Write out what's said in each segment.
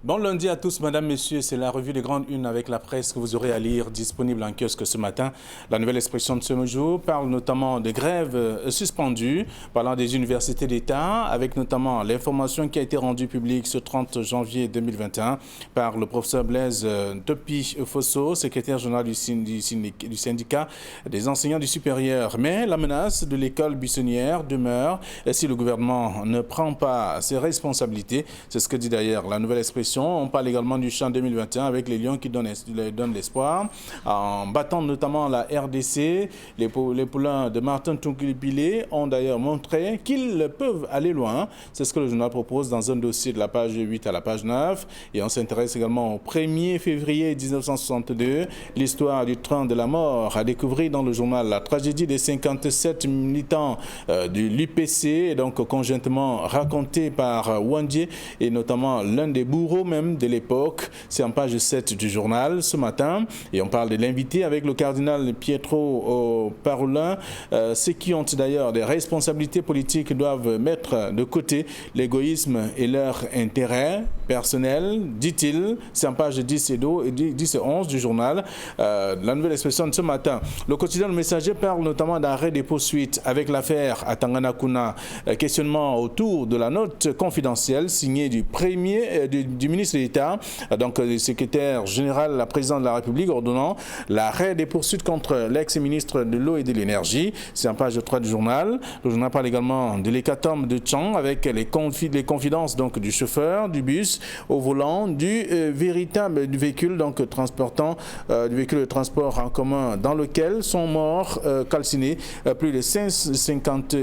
Bon lundi à tous, mesdames, messieurs, c'est la revue des grandes unes avec la presse que vous aurez à lire, disponible en kiosque ce matin. La nouvelle expression de ce jour parle notamment de grèves suspendues, parlant des universités d'État, avec notamment l'information qui a été rendue publique ce 30 janvier 2021 par le professeur Blaise Topi-Fosso, secrétaire général du syndicat des enseignants du supérieur. Mais la menace de l'école buissonnière demeure si le gouvernement ne prend pas ses responsabilités. C'est ce que dit d'ailleurs la nouvelle expression. On parle également du champ 2021 avec les Lions qui donnent l'espoir, en battant notamment la RDC. Les poulains de Martin Tunkulipilé ont d'ailleurs montré qu'ils peuvent aller loin. C'est ce que le journal propose dans un dossier de la page 8 à la page 9. Et on s'intéresse également au 1er février 1962, l'histoire du train de la mort, à découvrir dans le journal la tragédie des 57 militants de l'UPC, donc conjointement racontée par Wandier et notamment l'un des bourreaux même de l'époque. C'est en page 7 du journal ce matin et on parle de l'invité avec le cardinal Pietro Parolin. Ceux qui ont d'ailleurs des responsabilités politiques doivent mettre de côté l'égoïsme et leur intérêt personnel, dit-il. C'est en page 10 et 11 du journal. La nouvelle expression de ce matin. Le quotidien Le Messager parle notamment d'arrêt des poursuites avec l'affaire à Tanganakuna. Questionnement autour de la note confidentielle signée du ministre d'État, donc le secrétaire général, la présidente de la République, ordonnant l'arrêt des poursuites contre l'ex-ministre de l'eau et de l'énergie. C'est en page 3 du journal. Le journal parle également de l'hécatombe de Tchang avec les confidences donc du chauffeur du bus au volant du véhicule donc transportant du véhicule de transport en commun dans lequel sont morts calcinés plus de 50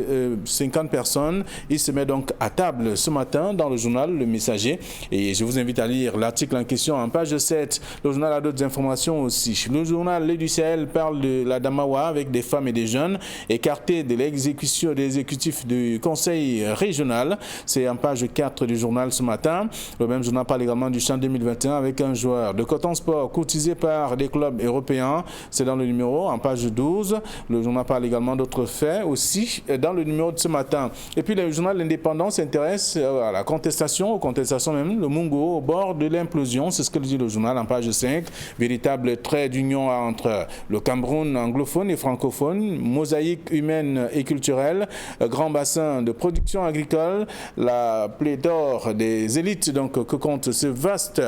personnes. Il se met donc à table ce matin dans le journal Le Messager et je vous invite à lire l'article en question en page 7. Le journal a d'autres informations aussi. Le journal L'Œil du Sahel parle de la Damawa avec des femmes et des jeunes écartés de l'exécution des exécutifs du conseil régional. C'est en page 4 du journal ce matin. Le même journal parle également du champ 2021 avec un joueur de Coton Sport courtisé par des clubs européens. C'est dans le numéro en page 12. Le journal parle également d'autres faits aussi dans le numéro de ce matin. Et puis le journal L'Indépendant s'intéresse à la contestation, aux contestations même, le Mungo au bord de l'implosion. C'est ce que dit le journal en page 5. Véritable trait d'union entre le Cameroun anglophone et francophone, mosaïque humaine et culturelle, grand bassin de production agricole, la pléthore des élites donc, que compte ce vaste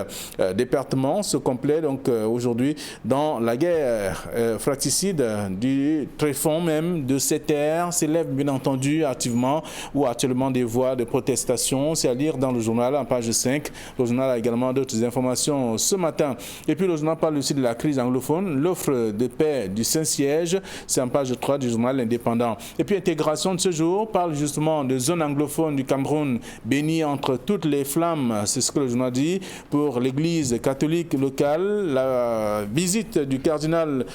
département se complète donc aujourd'hui dans la guerre fratricide du tréfonds même de ces terres s'élèvent bien entendu activement ou actuellement des voix de protestation. C'est à lire dans le journal en page 5. Le journal a également d'autres informations ce matin. Et puis le journal parle aussi de la crise anglophone, l'offre de paix du Saint-Siège, c'est en page 3 du journal Indépendant. Et puis intégration de ce jour parle justement de zone anglophone du Cameroun bénie entre toutes les flammes, c'est ce que le journal dit, pour l'église catholique locale. La visite du cardinal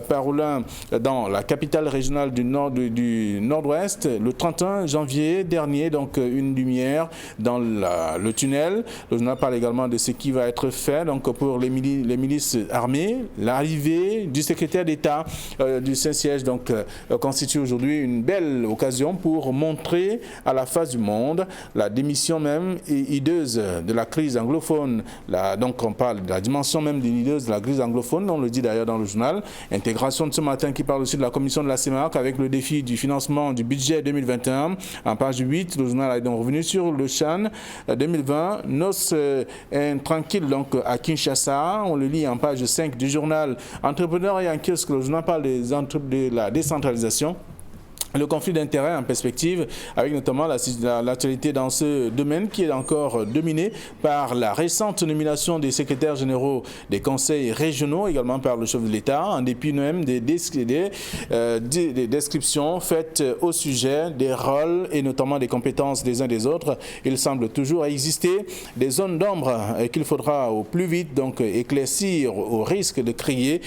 Parolin dans la capitale régionale du nord-ouest le 31 janvier dernier, donc une lumière dans le tunnel. Le journal parle également de ce qui va être fait donc pour les milices armées. L'arrivée du secrétaire d'État du Saint-Siège donc constitue aujourd'hui une belle occasion pour montrer à la face du monde la démission même hideuse de la crise anglophone. Donc on parle de la dimension même des hideuse de la crise anglophone, on le dit d'ailleurs dans le journal. Intégration de ce matin qui parle aussi de la commission de la CEMAC avec le défi du financement du budget 2021. En page 8, le journal est donc revenu sur le CHAN 2020. Noce tranquille donc à Kinshasa. On le lit en page 5 du journal Entrepreneur et en kiosque. Le journal parle de la décentralisation. Le conflit d'intérêts en perspective, avec notamment l'actualité dans ce domaine qui est encore dominé par la récente nomination des secrétaires généraux des conseils régionaux, également par le chef de l'État, en dépit même des descriptions faites au sujet des rôles et notamment des compétences des uns des autres. Il semble toujours exister des zones d'ombre qu'il faudra au plus vite donc éclaircir au risque de créer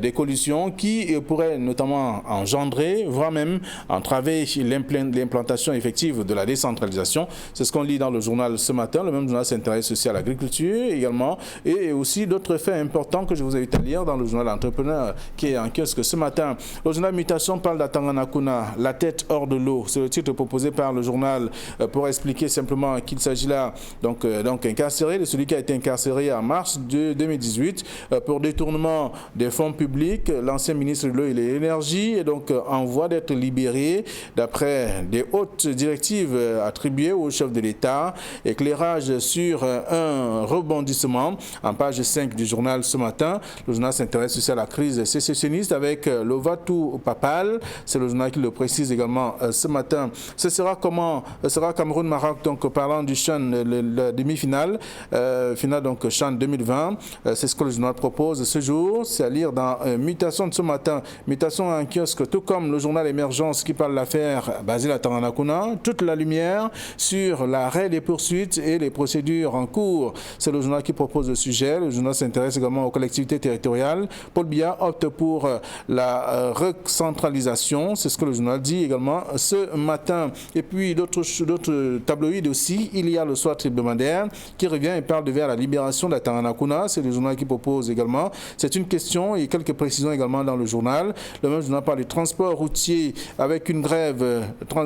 des collisions qui pourraient notamment engendrer, voire même entraver l'implantation effective de la décentralisation. C'est ce qu'on lit dans le journal ce matin. Le même journal s'intéresse aussi à l'agriculture également et aussi d'autres faits importants que je vous invite à lire dans le journal Entrepreneur qui est en kiosque ce matin. Le journal Mutation parle d'Atanganakuna, la tête hors de l'eau. C'est le titre proposé par le journal pour expliquer simplement qu'il s'agit là donc incarcéré, de celui qui a été incarcéré en mars de 2018 pour détournement des fonds publics. L'ancien ministre de l'eau et de l'énergie est donc en voie d'être libéré d'après des hautes directives attribuées au chef de l'État. Éclairage sur un rebondissement en page 5 du journal ce matin. Le journal s'intéresse aussi à la crise sécessionniste avec Lovatu Papal. C'est le journal qui le précise également ce matin. Ce sera Cameroun-Maroc, donc parlant du CHAN, la demi-finale, finale donc CHAN 2020. C'est ce que le journal propose ce jour. C'est à lire dans Mutation de ce matin. Mutation en kiosque, tout comme le journal Émergence qui parle de l'affaire Basile Atanganakuna. Toute la lumière sur l'arrêt des poursuites et les procédures en cours. C'est le journal qui propose le sujet. Le journal s'intéresse également aux collectivités territoriales. Paul Biya opte pour la recentralisation. C'est ce que le journal dit également ce matin. Et puis d'autres tabloïds aussi. Il y a le soir hebdomadaire qui revient et parle de vers la libération d'Atanganakuna. C'est le journal qui propose également. C'est une question et quelques précisions également dans le journal. Le même journal parle du transport routier avec une grève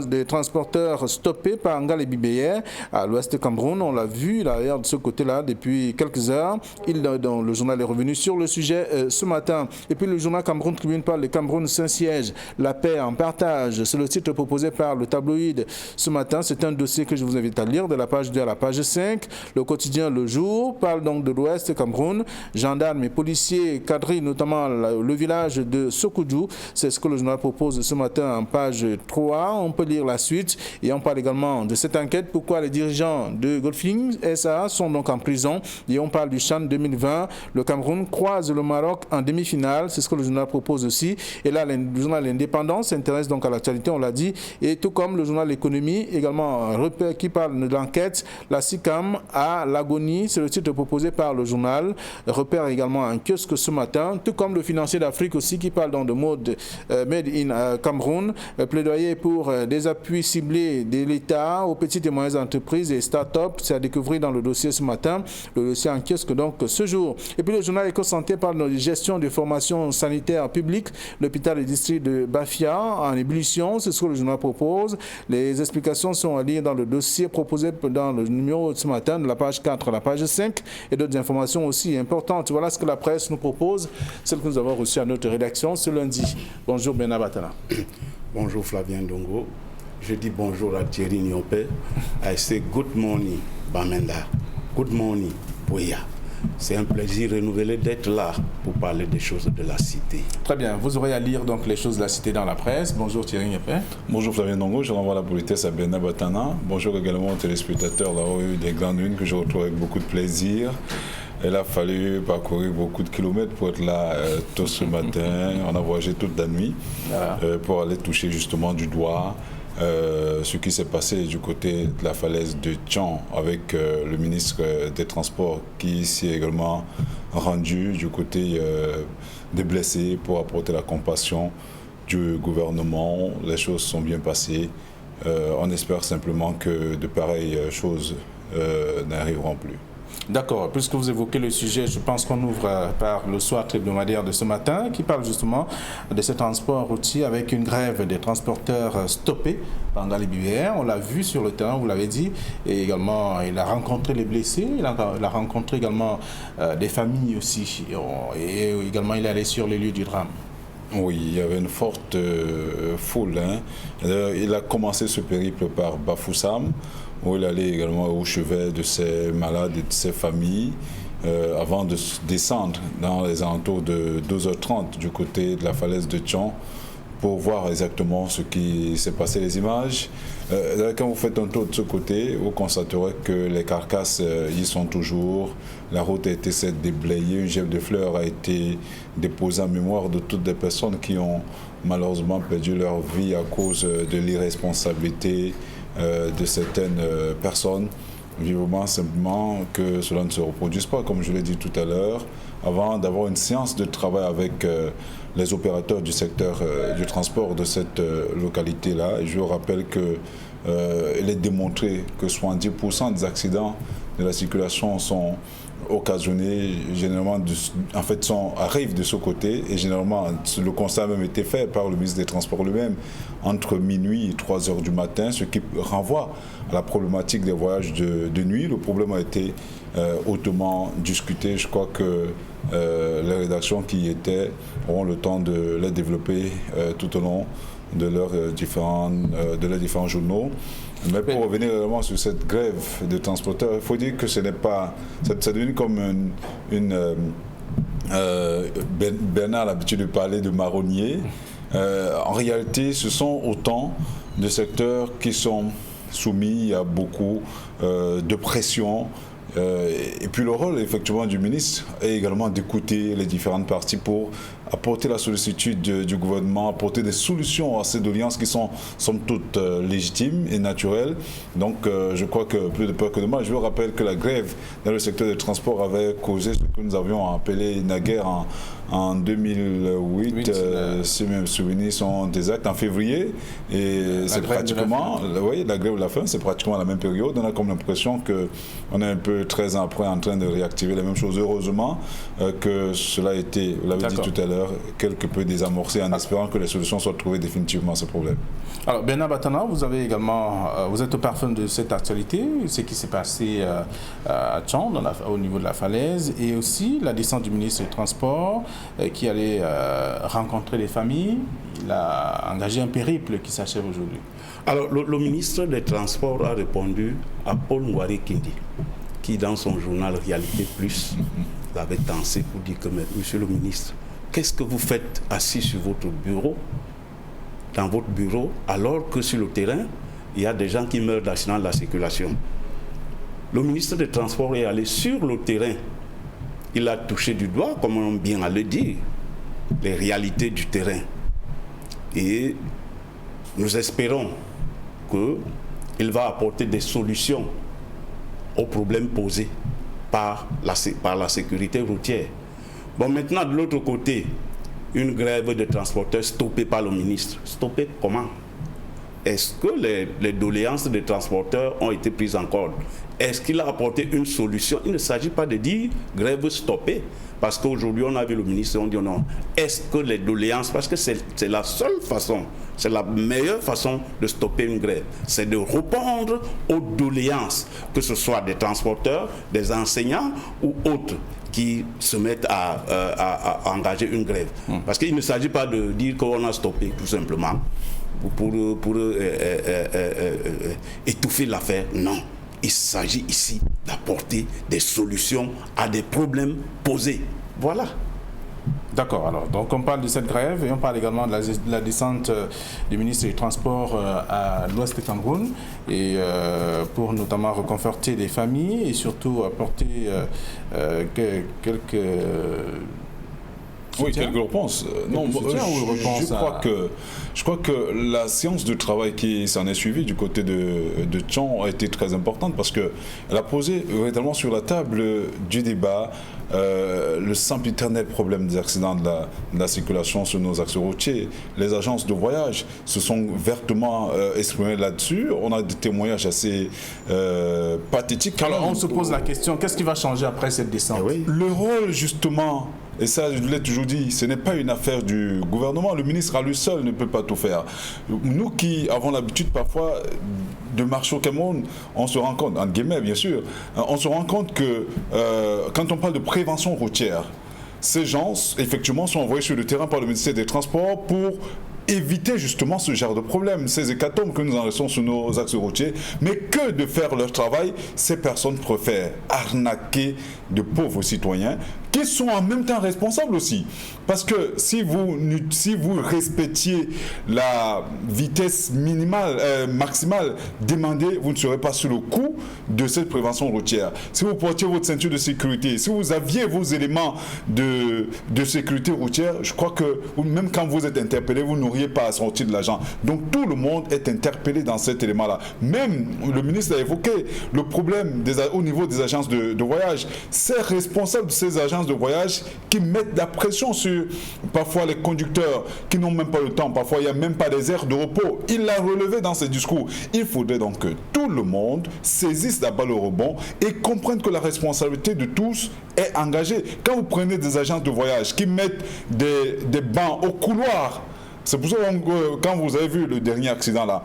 des transporteurs stoppés par Ngal et Bibeye à l'ouest de Cameroun. On l'a vu d'ailleurs de ce côté-là depuis quelques heures. Le journal est revenu sur le sujet ce matin. Et puis le journal Cameroun Tribune parle de Cameroun Saint-Siège, la paix en partage. C'est le titre proposé par le tabloïd ce matin. C'est un dossier que je vous invite à lire de la page 2 à la page 5. Le quotidien Le Jour parle donc de l'ouest Cameroun. Gendarmes et policiers quadrillent notamment le village de Sokoudou. C'est ce que le journal propose ce matin en page 3. On peut lire la suite et on parle également de cette enquête. Pourquoi les dirigeants de Goldfing SA sont donc en prison. Et on parle du CHAN 2020. Le Cameroun croise le Maroc en demi-finale. C'est ce que le journal propose aussi. Et là, le journal L'Indépendance s'intéresse donc à l'actualité, on l'a dit. Et tout comme le journal L'économie, également un repère qui parle de l'enquête. La SICAM à l'agonie. C'est le titre proposé par le journal. Repère également un kiosque ce matin. Tout comme le Financier d'Afrique aussi qui parle donc de mode Made in Cameroun. Plaidoyer pour des appuis ciblés de l'État aux petites et moyennes entreprises et start-up. C'est à découvrir dans le dossier ce matin. Le dossier en kiosque donc ce jour. Et puis le journal Éco-Santé parle de gestion de formation sanitaire publique. L'hôpital du district de Bafia en ébullition. C'est ce que le journal propose. Les explications sont à lire dans le dossier proposé dans le numéro de ce matin de la page 4 à la page 5 et d'autres informations aussi importantes. Voilà ce que la presse nous propose, celle que nous avons reçue à notre rédaction ce lundi. Bonjour Bernard Batana. Bonjour Flavien Dongo. Je dis bonjour à Thierry Niopé. I say good morning Bamenda. Good morning Boya. C'est un plaisir renouvelé d'être là pour parler des choses de la cité. Très bien, vous aurez à lire donc les choses de la cité dans la presse. Bonjour Thierry Niopé. Bonjour Flavien Dongo, je renvoie la politesse à Bernard Batana. Bonjour également aux téléspectateurs de la rue des Grandes Unes que je retrouve avec beaucoup de plaisir. Il a fallu parcourir beaucoup de kilomètres pour être là tôt ce matin. On a voyagé toute la nuit pour aller toucher justement du doigt ce qui s'est passé du côté de la falaise de Tchon avec le ministre des Transports qui s'y est également rendu du côté des blessés pour apporter la compassion du gouvernement. Les choses sont bien passées. On espère simplement que de pareilles choses n'arriveront plus. D'accord. Puisque vous évoquez le sujet, je pense qu'on ouvre par le soir hebdomadaire de ce matin qui parle justement de ce transport routier avec une grève des transporteurs stoppés pendant les BUR. On l'a vu sur le terrain, vous l'avez dit, et également il a rencontré les blessés, il a rencontré également des familles aussi, et également il est allé sur les lieux du drame. Oui, il y avait une forte foule. Il a commencé ce périple par Bafoussam, où il allait également au chevet de ses malades et de ses familles, avant de descendre dans les alentours de 12h30 du côté de la falaise de Tchon pour voir exactement ce qui s'est passé, les images. Quand vous faites un tour de ce côté, vous constaterez que les carcasses y sont toujours. La route a été déblayée, une gel de fleurs a été déposée en mémoire de toutes les personnes qui ont malheureusement perdu leur vie à cause de l'irresponsabilité de certaines personnes. vivement simplement que cela ne se reproduise pas, comme je l'ai dit tout à l'heure, avant d'avoir une séance de travail avec les opérateurs du secteur du transport de cette localité-là. Et je rappelle qu'il est démontré que 70% des accidents de la circulation sont occasionnés, généralement, arrivent de ce côté, et généralement, le constat a même été fait par le ministre des Transports lui-même, entre minuit et 3 heures du matin, ce qui renvoie à la problématique des voyages de nuit. Le problème a été hautement discuté. Je crois que les rédactions qui y étaient auront le temps de les développer tout au long de leurs différents journaux. Mais pour revenir vraiment sur cette grève des transporteurs, il faut dire que ce n'est pas... C'est devenu comme Bernard a l'habitude de parler de marronnier. En réalité, ce sont autant de secteurs qui sont soumis à beaucoup de pression. Et puis le rôle effectivement du ministre est également d'écouter les différentes parties pour apporter la sollicitude du gouvernement, apporter des solutions à ces doléances qui sont somme toute légitimes et naturelles. Donc je crois que plus de peur que de mal. Je vous rappelle que la grève dans le secteur des transports avait causé ce que nous avions appelé naguère en 2008, si mes souvenirs sont exacts, en février. Et c'est pratiquement, la grève de la faim, c'est pratiquement la même période. On a comme l'impression qu'on est un peu 13 ans après en train de réactiver les mêmes choses. Heureusement que cela a été, vous l'avez dit tout à l'heure, quelque peu désamorcé en espérant que les solutions soient trouvées définitivement à ce problème. Alors Bernard Batana, vous avez également, vous êtes au parfum de cette actualité, ce qui s'est passé à Tchon, au niveau de la falaise, et aussi la descente du ministre des Transports qui allait rencontrer les familles. Il a engagé un périple qui s'achève aujourd'hui. Alors le ministre des Transports a répondu à Paul Ngouari Kindi, qui dans son journal Réalité Plus l'avait tensé pour dire que, monsieur le ministre, qu'est-ce que vous faites assis sur votre bureau, dans votre bureau, alors que sur le terrain, il y a des gens qui meurent d'accident de la circulation. Le ministre des Transports est allé sur le terrain. Il a touché du doigt, comme on vient à le dire, les réalités du terrain. Et nous espérons qu'il va apporter des solutions aux problèmes posés par la sécurité routière. Bon, maintenant, de l'autre côté, une grève de transporteurs stoppée par le ministre. Stoppée comment? Est-ce que les doléances des transporteurs ont été prises en compte? Est-ce qu'il a apporté une solution? Il ne s'agit pas de dire grève stoppée, parce qu'aujourd'hui on a vu le ministre, on dit non. Est-ce que les doléances, parce que c'est la seule façon, c'est la meilleure façon de stopper une grève, c'est de répondre aux doléances, que ce soit des transporteurs, des enseignants ou autres qui se mettent à engager une grève. Parce qu'il ne s'agit pas de dire qu'on a stoppé tout simplement pour étouffer l'affaire. Non, il s'agit ici d'apporter des solutions à des problèmes posés. Voilà. D'accord, alors donc on parle de cette grève et on parle également de la descente du ministre des Transports à l'ouest du Cameroun et pour notamment reconforter les familles et surtout apporter quelques... Oui, quelques réponses. Non, je crois que la séance de travail qui s'en est suivie du côté de Tchon a été très importante parce qu'elle a posé véritablement sur la table du débat le sempiternel problème des accidents de la circulation sur nos axes routiers. Les agences de voyage se sont vertement exprimées là-dessus. On a des témoignages assez pathétiques. Alors on se pose la question, qu'est-ce qui va changer après cette descente? Le rôle justement... Et ça, je l'ai toujours dit, ce n'est pas une affaire du gouvernement. Le ministre à lui seul ne peut pas tout faire. Nous qui avons l'habitude parfois de marcher au Cameroun, on se rend compte, entre guillemets bien sûr, on se rend compte que quand on parle de prévention routière, ces gens, effectivement, sont envoyés sur le terrain par le ministère des Transports pour éviter justement ce genre de problème, ces hécatombes que nous en restons sur nos axes routiers, mais que de faire leur travail, ces personnes préfèrent arnaquer de pauvres citoyens qui sont en même temps responsables aussi. Parce que si vous respectiez la vitesse maximale demandée, vous ne serez pas sur le coup de cette prévention routière. Si vous portiez votre ceinture de sécurité, si vous aviez vos éléments de sécurité routière, je crois que même quand vous êtes interpellé, vous n'auriez pas à sortir de l'agent. Donc tout le monde est interpellé dans cet élément-là. Même le ministre a évoqué le problème au niveau des agences de voyage. Ces responsables de ces agences de voyage qui mettent la pression sur parfois les conducteurs qui n'ont même pas le temps. Parfois, il n'y a même pas des aires de repos. Il l'a relevé dans ses discours. Il faudrait donc que tout le monde saisisse la balle au rebond et comprenne que la responsabilité de tous est engagée. Quand vous prenez des agences de voyage qui mettent des bancs au couloir, c'est pour ça que quand vous avez vu le dernier accident là,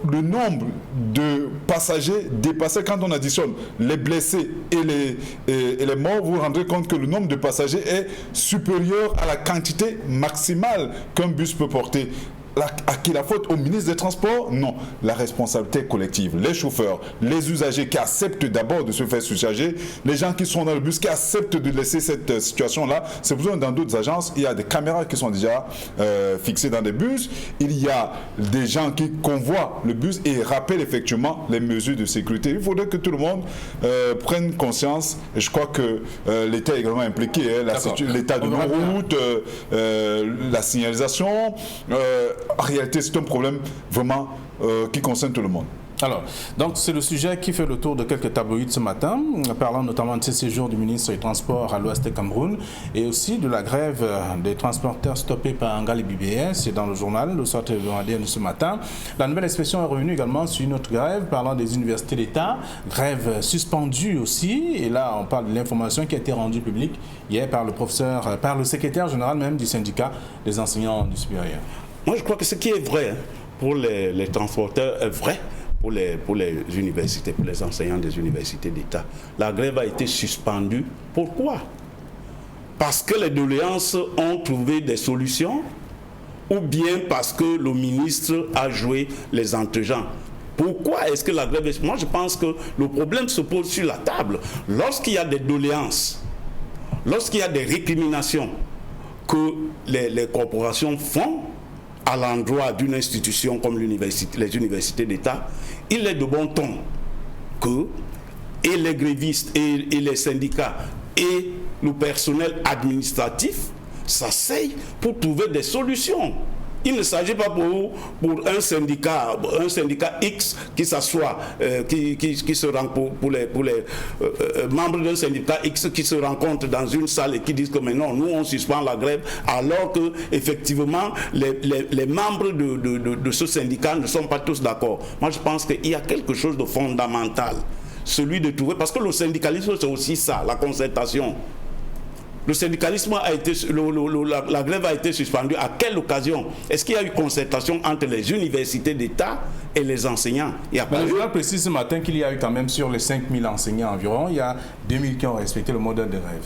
le nombre de passagers dépassait, quand on additionne les blessés et les morts, vous vous rendrez compte que le nombre de passagers est supérieur à la quantité maximale qu'un bus peut porter. À qui la faute? Au ministre des Transports? Non. La responsabilité collective. Les chauffeurs, les usagers qui acceptent d'abord de se faire surcharger, les gens qui sont dans le bus, qui acceptent de laisser cette situation-là. C'est pour ça que dans d'autres agences, il y a des caméras qui sont déjà fixées dans des bus. Il y a des gens qui convoient le bus et rappellent effectivement les mesures de sécurité. Il faudrait que tout le monde prenne conscience. Et je crois que l'État est également impliqué. L'état de nos routes, la signalisation. En réalité, c'est un problème vraiment qui concerne tout le monde. Alors, donc c'est le sujet qui fait le tour de quelques tabloïds ce matin, parlant notamment de ces séjours du ministre des Transports à l'ouest du Cameroun et aussi de la grève des transporteurs stoppés par Angal et BBS. C'est dans le journal, le sortie hebdomadaire de ce matin. La nouvelle expression est revenue également sur une autre grève, parlant des universités d'État, grève suspendue aussi. Et là, on parle de l'information qui a été rendue publique hier par le secrétaire général même du syndicat des enseignants du supérieur. Moi, je crois que ce qui est vrai pour les transporteurs est vrai pour les universités, pour les enseignants des universités d'État. La grève a été suspendue. Pourquoi? Parce que les doléances ont trouvé des solutions ou bien parce que le ministre a joué les entrejans. Pourquoi est-ce que la grève est... Moi, je pense que le problème se pose sur la table. Lorsqu'il y a des doléances, lorsqu'il y a des récriminations que les corporations font à l'endroit d'une institution comme les universités d'État, il est de bon ton que et les grévistes et les syndicats et le personnel administratif s'asseyent pour trouver des solutions. Il ne s'agit pas pour un syndicat X qui s'assoit, qui se rencontre pour les membres d'un syndicat X qui se rencontrent dans une salle et qui disent que mais non, nous on suspend la grève, alors que effectivement les membres de ce syndicat ne sont pas tous d'accord. Moi je pense qu'il y a quelque chose de fondamental, celui de trouver, parce que le syndicalisme c'est aussi ça, la concertation. Le syndicalisme a été, la grève a été suspendue. À quelle occasion? Est-ce qu'il y a eu concertation entre les universités d'État et les enseignants? Le journal précise ce matin qu'il y a eu quand même sur les 5000 enseignants environ, il y a 2000 qui ont respecté le modèle de grève.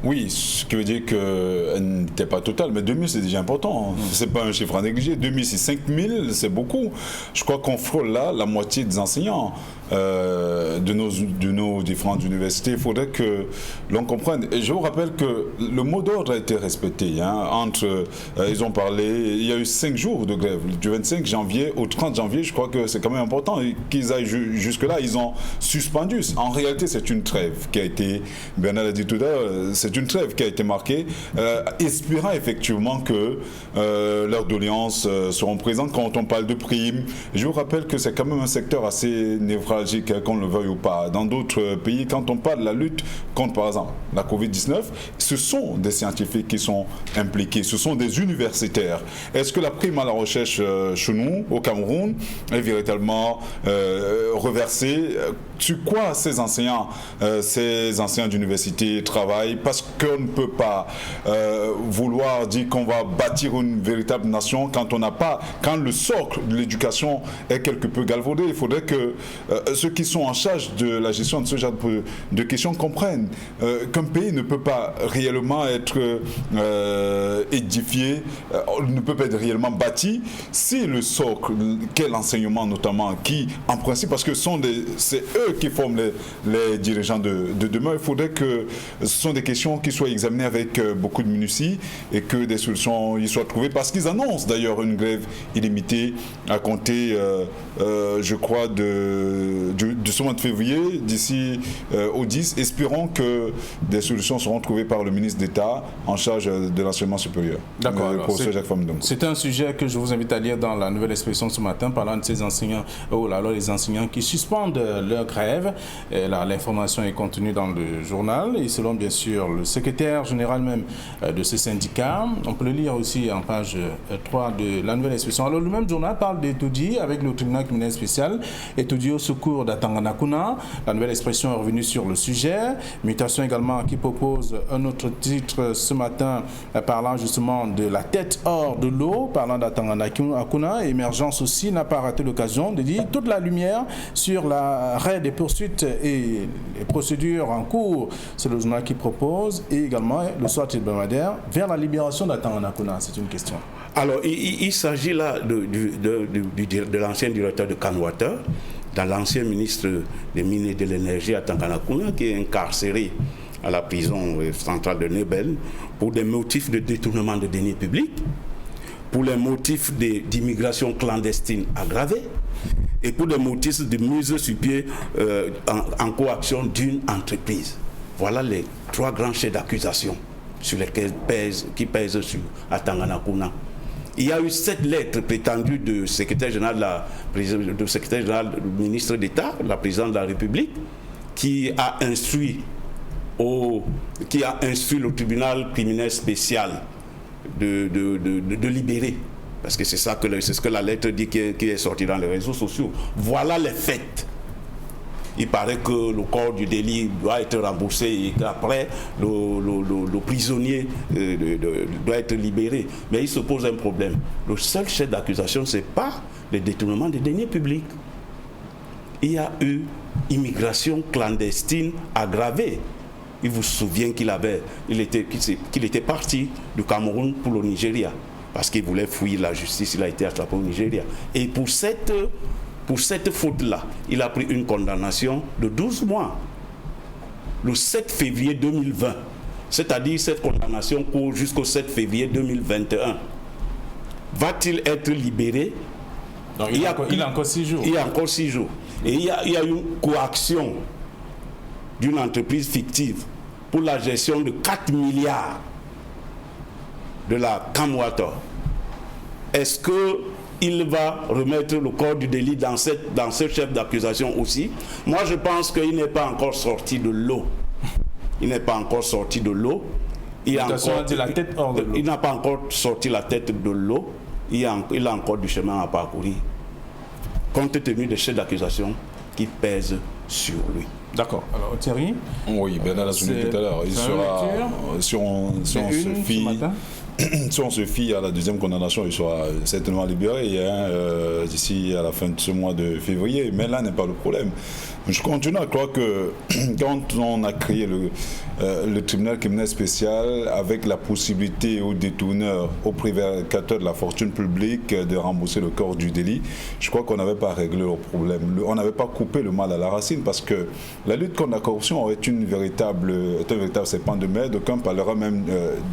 Oui, ce qui veut dire qu'elle n'était pas totale, mais 2000 c'est déjà important. Ce n'est pas un chiffre à négliger. 2000 c'est 5000, c'est beaucoup. Je crois qu'on frôle là la moitié des enseignants de nos différentes universités. Il faudrait que l'on comprenne. Et je vous rappelle que le mot d'ordre a été respecté. Ils ont parlé, il y a eu 5 jours de grève. Du 25 janvier au 30 janvier, je crois que c'est quand même important qu'ils aillent jusque-là. Ils ont suspendu. En réalité, c'est une trêve qui a été, Bernard l'a dit tout à l'heure, c'est une trêve qui a été marquée, espérant effectivement que leurs doléances seront présentes quand on parle de primes. Je vous rappelle que c'est quand même un secteur assez névralgique, qu'on le veuille ou pas. Dans d'autres pays, quand on parle de la lutte contre, par exemple, la Covid-19, ce sont des scientifiques qui sont impliqués, ce sont des universitaires. Est-ce que la prime à la recherche chez nous, au Cameroun, est véritablement reversée? Sur quoi ces enseignants d'université travaillent? Parce qu'on ne peut pas vouloir dire qu'on va bâtir une véritable nation quand le socle de l'éducation est quelque peu galvaudé. Il faudrait que ceux qui sont en charge de la gestion de ce genre de questions comprennent qu'un pays ne peut pas réellement être édifié, ne peut pas être réellement bâti si le socle, qu'est l'enseignement notamment, qui en principe, parce que c'est eux eux qui forment les dirigeants de demain. Il faudrait que ce sont des questions qui soient examinées avec beaucoup de minutie et que des solutions y soient trouvées, parce qu'ils annoncent d'ailleurs une grève illimitée à compter, je crois, de ce mois de février, d'ici au 10. Espérons que des solutions seront trouvées par le ministre d'État en charge de l'enseignement supérieur. D'accord. Professeur Jacques Famdongo. C'est un sujet que je vous invite à lire dans la Nouvelle Expression ce matin, parlant de ces enseignants, les enseignants qui suspendent leur grève. L'information est contenue dans le journal et selon bien sûr le secrétaire général même de ce syndicat. On peut le lire aussi en page 3 de la Nouvelle Expression. Alors le même journal parle d'étudier avec le tribunal criminel spécial, étudier au secours d'Atanganakuna. La Nouvelle Expression est revenue sur le sujet. Mutation également qui propose un autre titre ce matin parlant justement de la tête hors de l'eau, parlant d'Atanganakuna. Émergence aussi n'a pas raté l'occasion de dire toute la lumière sur l'arrêt des poursuites et les procédures en cours. C'est le journal qui propose, et également le soir hebdomadaire vers la libération d'Atanganakuna. C'est une question. Alors, il s'agit là de l'ancien directeur de Canwater, dans l'ancien ministre des Mines et de l'Énergie à Atanganakuna, qui est incarcéré à la prison centrale de Nebel pour des motifs de détournement de deniers publics, pour les motifs d'immigration clandestine aggravée et pour des motifs de mise sur pied en coaction d'une entreprise. Voilà les 3 grands chefs d'accusation sur lesquels qui pèsent sur Atanganakuna. Il y a eu 7 lettres prétendues du secrétaire général du ministre d'État, la présidente de la République, qui a instruit le tribunal criminel spécial de libérer. Parce que c'est ce que la lettre dit qui est sortie dans les réseaux sociaux. Voilà les faits. Il paraît que le corps du délit doit être remboursé et qu'après, le prisonnier doit être libéré. Mais il se pose un problème. Le seul chef d'accusation, ce n'est pas le détournement des deniers publics. Il y a eu immigration clandestine aggravée. Il vous souvient qu'il était parti du Cameroun pour le Nigeria. Parce qu'il voulait fuir la justice, il a été attrapé au Nigeria. Et pour cette faute-là, il a pris une condamnation de 12 mois. Le 7 février 2020. C'est-à-dire cette condamnation court jusqu'au 7 février 2021. Va-t-il être libéré? Donc, il y a encore 6 jours. Il y a encore 6 jours. Et il y a une coaction d'une entreprise fictive pour la gestion de 4 milliards de la Camwater. Est-ce qu'il va remettre le corps du délit dans ce chef d'accusation aussi? Moi, je pense qu'il n'est pas encore sorti de l'eau. Il n'est pas encore sorti de l'eau. Il n'a pas encore sorti la tête de l'eau. Il a encore du chemin à parcourir, compte tenu des chefs d'accusation qui pèsent sur lui. D'accord. Alors Thierry? Oui, Bernard l'a souligné tout à l'heure. Il sera, si on se fie à la deuxième condamnation, il sera certainement libéré d'ici à la fin de ce mois de février. Mais là n'est pas le problème. Je continue à croire que quand on a créé le tribunal criminel spécial avec la possibilité aux détourneurs, aux prévaricateurs de la fortune publique de rembourser le corps du délit, je crois qu'on n'avait pas réglé le problème. On n'avait pas coupé le mal à la racine, parce que la lutte contre la corruption est un véritable serpent de mer. D'aucuns parlera même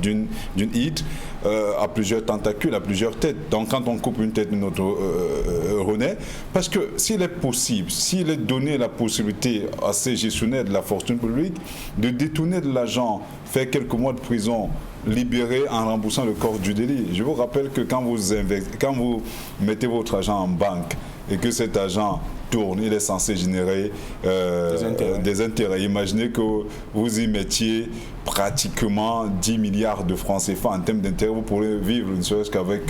d'une hydre à plusieurs tentacules, à plusieurs têtes. Donc quand on coupe une tête, une autre renaît. Parce que s'il est possible, s'il est donné la possibilité à ces gestionnaires de la fortune publique de détourner de l'argent, faire quelques mois de prison, libérer en remboursant le corps du délit. Je vous rappelle que quand vous mettez votre argent en banque et que cet argent tourne, il est censé générer des intérêts. Imaginez que vous y mettiez pratiquement 10 milliards de francs CFA en termes d'intérêts, vous pourrez vivre ne serait-ce qu'avec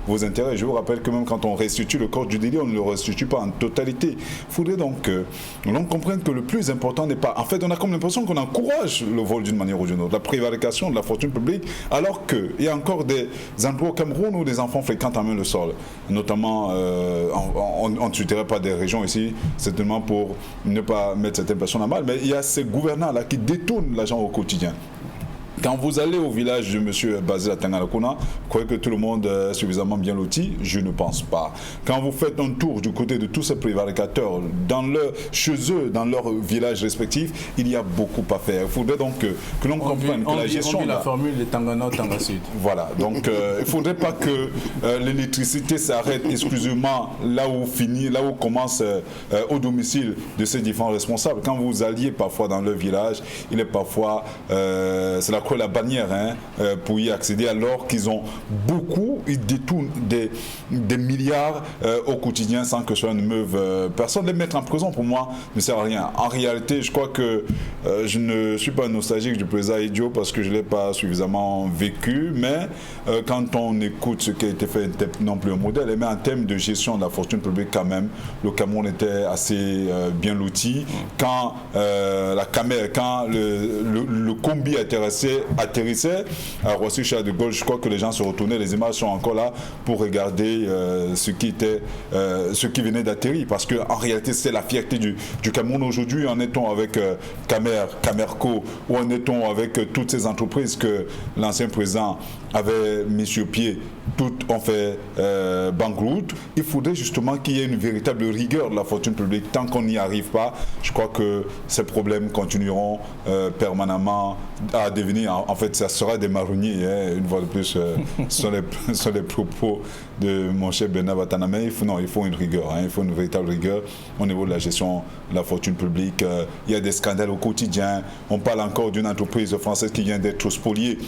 vos intérêts. Je vous rappelle que même quand on restitue le corps du délit, on ne le restitue pas en totalité. Il faudrait donc que l'on comprenne que le plus important n'est pas... En fait, on a comme l'impression qu'on encourage le vol d'une manière ou d'une autre, la prévarication de la fortune publique, alors qu'il y a encore des endroits au Cameroun où des enfants fréquentent en main le sol. Notamment, on ne citerait pas des régions ici, certainement pour ne pas mettre certaines personnes à mal, mais il y a ces gouvernants-là qui détournent l'argent au quotidien. Quand vous allez au village de M. Basile à Tangalakuna, croyez que tout le monde est suffisamment bien loti? Je ne pense pas. Quand vous faites un tour du côté de tous ces prévaricateurs, chez eux, dans leur village respectif, il y a beaucoup à faire. Il faudrait donc que l'on comprenne que la gestion... On vit la formule de Tanga Nord, Tanga Sud. Voilà, donc il ne faudrait pas que l'électricité s'arrête exclusivement là où commence au domicile de ces différents responsables. Quand vous alliez parfois dans leur village, il est parfois... c'est la bannière pour y accéder, alors qu'ils ont beaucoup, ils détournent des milliards au quotidien sans que cela ne meuve personne. Les mettre en prison, pour moi, ne sert à rien. En réalité, je crois que je ne suis pas nostalgique du président Idio parce que je ne l'ai pas suffisamment vécu, mais quand on écoute ce qui a été fait, non plus un modèle, mais en termes de gestion de la fortune publique, quand même, le Cameroun était assez bien loti. Quand le combi atterrissait à Roissy-Charles de Gaulle, je crois que les gens se retournaient, les images sont encore là pour regarder ce qui venait d'atterrir, parce qu'en réalité c'est la fierté du Cameroun aujourd'hui. En est-on avec Camerco, ou en est-on avec toutes ces entreprises que l'ancien président avait mis sur pied? Toutes ont fait banqueroute. Il faudrait justement qu'il y ait une véritable rigueur de la fortune publique. Tant qu'on n'y arrive pas, je crois que ces problèmes continueront permanemment à devenir, en fait, ça sera des marronniers, une fois de plus, sur les propos de mon cher Bernard Batana. Mais il faut une rigueur, il faut une véritable rigueur au niveau de la gestion de la fortune publique. Il y a des scandales au quotidien. On parle encore d'une entreprise française qui vient d'être spoliée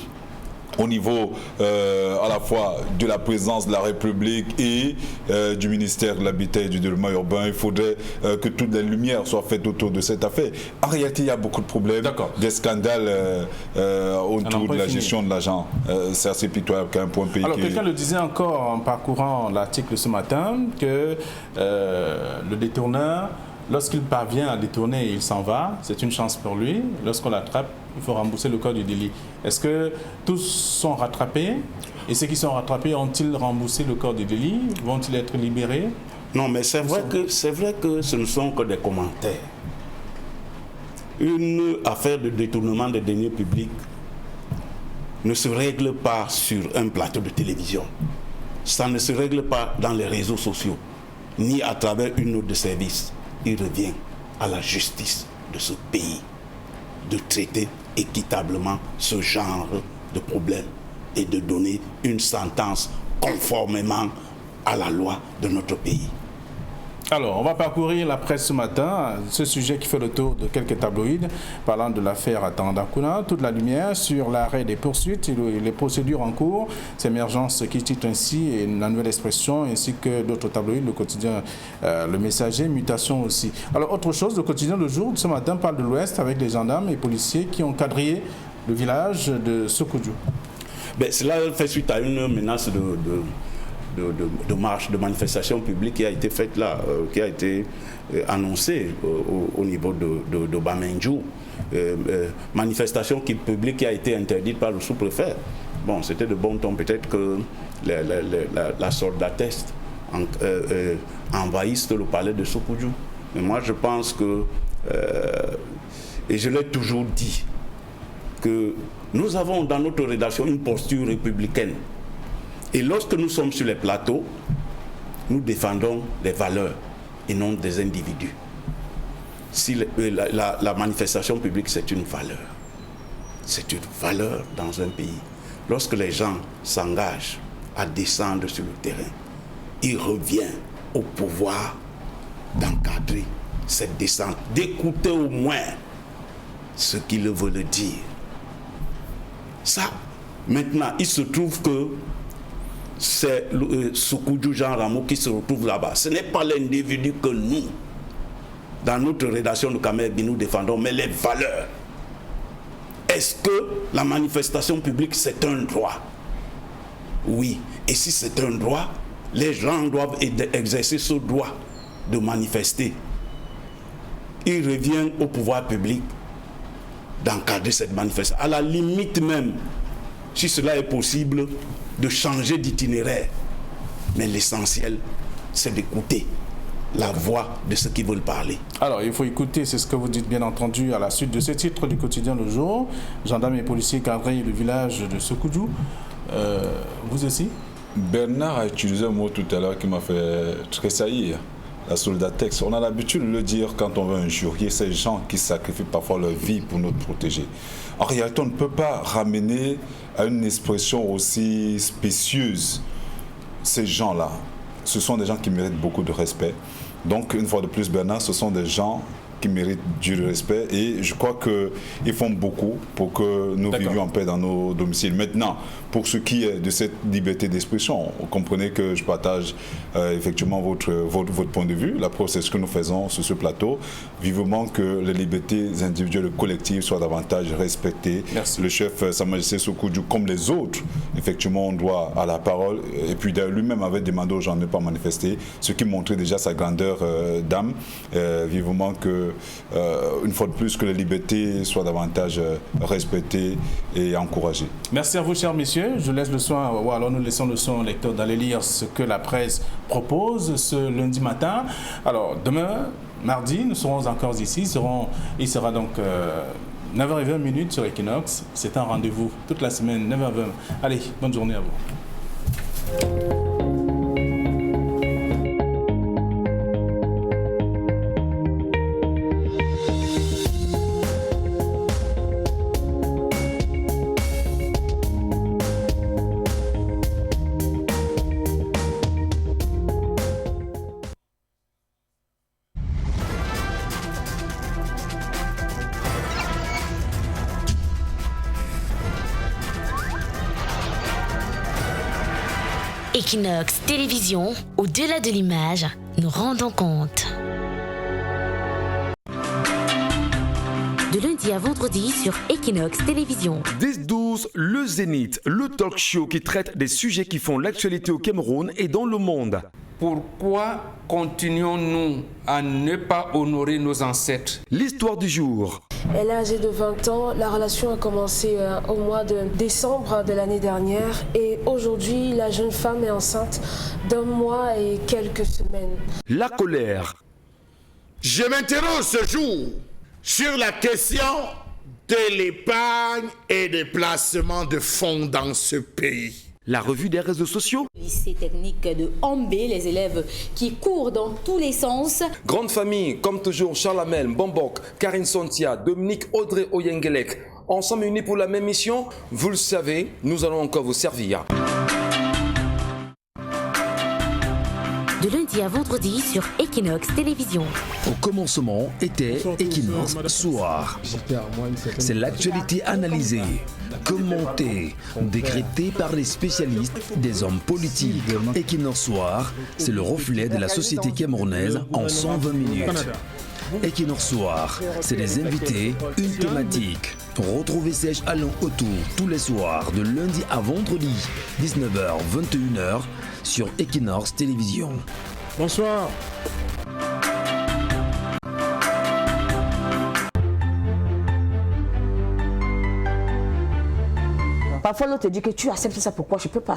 au niveau à la fois de la présidence de la République et du ministère de l'Habitat et du Développement urbain. Il faudrait que toutes les lumières soient faites autour de cette affaire. En réalité, il y a beaucoup de problèmes, des scandales autour de la gestion de l'argent. C'est assez pitoyable quand même pour un pays. Alors, quelqu'un le disait encore en parcourant l'article ce matin, que le détourneur, lorsqu'il parvient à détourner et il s'en va, c'est une chance pour lui. Lorsqu'on l'attrape, il faut rembourser le corps du délit. Est-ce que tous sont rattrapés? Et ceux qui sont rattrapés, ont-ils remboursé le corps du délit? Vont-ils être libérés? Non, mais c'est vrai que ce ne sont que des commentaires. Une affaire de détournement des deniers publics ne se règle pas sur un plateau de télévision. Ça ne se règle pas dans les réseaux sociaux, ni à travers une note de service. Il revient à la justice de ce pays de traiter équitablement ce genre de problème et de donner une sentence conformément à la loi de notre pays. Alors, on va parcourir la presse ce matin, ce sujet qui fait le tour de quelques tabloïds parlant de l'affaire à Tandakuna, toute la lumière sur l'arrêt des poursuites et les procédures en cours. C'est Émergence qui titre ainsi, et la Nouvelle Expression, ainsi que d'autres tabloïds, le quotidien Le Messager, Mutation aussi. Alors, autre chose, le quotidien Le Jour ce matin parle de l'Ouest avec les gendarmes et policiers qui ont quadrillé le village de Sokoudjou. Cela fait suite à une menace de marche, de manifestation publique qui a été faite là, qui a été annoncée au niveau de Bamendjou. Manifestation publique qui a été interdite par le sous-préfet. Bon, c'était de bon ton, peut-être que la soldatesque envahisse le palais de Sokoudjou. Mais moi, je pense que, et je l'ai toujours dit, que nous avons dans notre rédaction une posture républicaine. Et lorsque nous sommes sur les plateaux, nous défendons des valeurs et non des individus. Si la manifestation publique, c'est une valeur. C'est une valeur dans un pays. Lorsque les gens s'engagent à descendre sur le terrain, il revient au pouvoir d'encadrer cette descente, d'écouter au moins ce qu'ils veulent dire. Ça, maintenant, il se trouve que c'est Sokoudjou Jean Rameau qui se retrouve là-bas. Ce n'est pas l'individu que nous, dans notre rédaction de Kamerbi, nous défendons, mais les valeurs. Est-ce que la manifestation publique, c'est un droit? Oui. Et si c'est un droit, les gens doivent exercer ce droit de manifester. Il revient au pouvoir public d'encadrer cette manifestation. À la limite même, si cela est possible, de changer d'itinéraire. Mais l'essentiel, c'est d'écouter la voix de ceux qui veulent parler. Alors, il faut écouter, c'est ce que vous dites bien entendu à la suite de ce titre du quotidien Le Jour. Gendarmes et policiers cadrent le village de Sokoudjou. Vous aussi? Bernard a utilisé un mot tout à l'heure qui m'a fait tressaillir. La soldatex. On a l'habitude de le dire quand on veut injurier ces gens qui sacrifient parfois leur vie pour nous protéger. En réalité, on ne peut pas ramener à une expression aussi spécieuse ces gens-là. Ce sont des gens qui méritent beaucoup de respect. Donc, une fois de plus, Bernard, ce sont des gens qui méritent du respect et je crois qu'ils font beaucoup pour que nous vivions en paix dans nos domiciles. Maintenant, pour ce qui est de cette liberté d'expression, vous comprenez que je partage effectivement votre point de vue. La preuve, c'est ce que nous faisons sur ce plateau. Vivement que les libertés individuelles et collectives soient davantage respectées. Merci. Le chef Sa Majesté Sokoudjou, comme les autres, effectivement, on doit à la parole. Et puis lui-même avait demandé aux gens de ne pas manifester, ce qui montrait déjà sa grandeur d'âme. Vivement que une fois de plus, que les libertés soient davantage respectées et encouragées. Merci à vous, chers messieurs. Je laisse le soin, ou alors nous laissons le soin au lecteur d'aller lire ce que la presse propose ce lundi matin. Alors, demain, mardi, nous serons encore ici. Il sera donc 9h20 sur Equinox. C'est un rendez-vous toute la semaine, 9h20. Allez, bonne journée à vous. Equinox Télévision, au-delà de l'image, nous rendons compte. De lundi à vendredi sur Equinox Télévision. 10-12, le Zénith, le talk show qui traite des sujets qui font l'actualité au Cameroun et dans le monde. Pourquoi continuons-nous à ne pas honorer nos ancêtres? L'histoire du jour. Elle est âgée de 20 ans. La relation a commencé au mois de décembre de l'année dernière. Et aujourd'hui, la jeune femme est enceinte d'1 mois et quelques semaines. La colère. Je m'interroge ce jour sur la question de l'épargne et des placements de fonds dans ce pays. La revue des réseaux sociaux. Lycée technique de Hombé, les élèves qui courent dans tous les sens. Grande famille, comme toujours, Charles Amel, Bombok, Karine Sontia, Dominique Audrey Oyengelek. Ensemble unis pour la même mission, vous le savez, nous allons encore vous servir. De lundi à vendredi sur Equinox Télévision. Au commencement était Equinox Soir. C'est l'actualité analysée, commentée, décrétée par les spécialistes, des hommes politiques. Equinox Soir, c'est le reflet de la société camerounaise en 120 minutes. Equinox Soir, c'est des invités, une thématique. Retrouvez Serge Alain autour tous les soirs de lundi à vendredi, 19h, 21h sur Equinox Télévision. Bonsoir. Parfois l'autre te dit que tu acceptes ça, pourquoi je peux pas.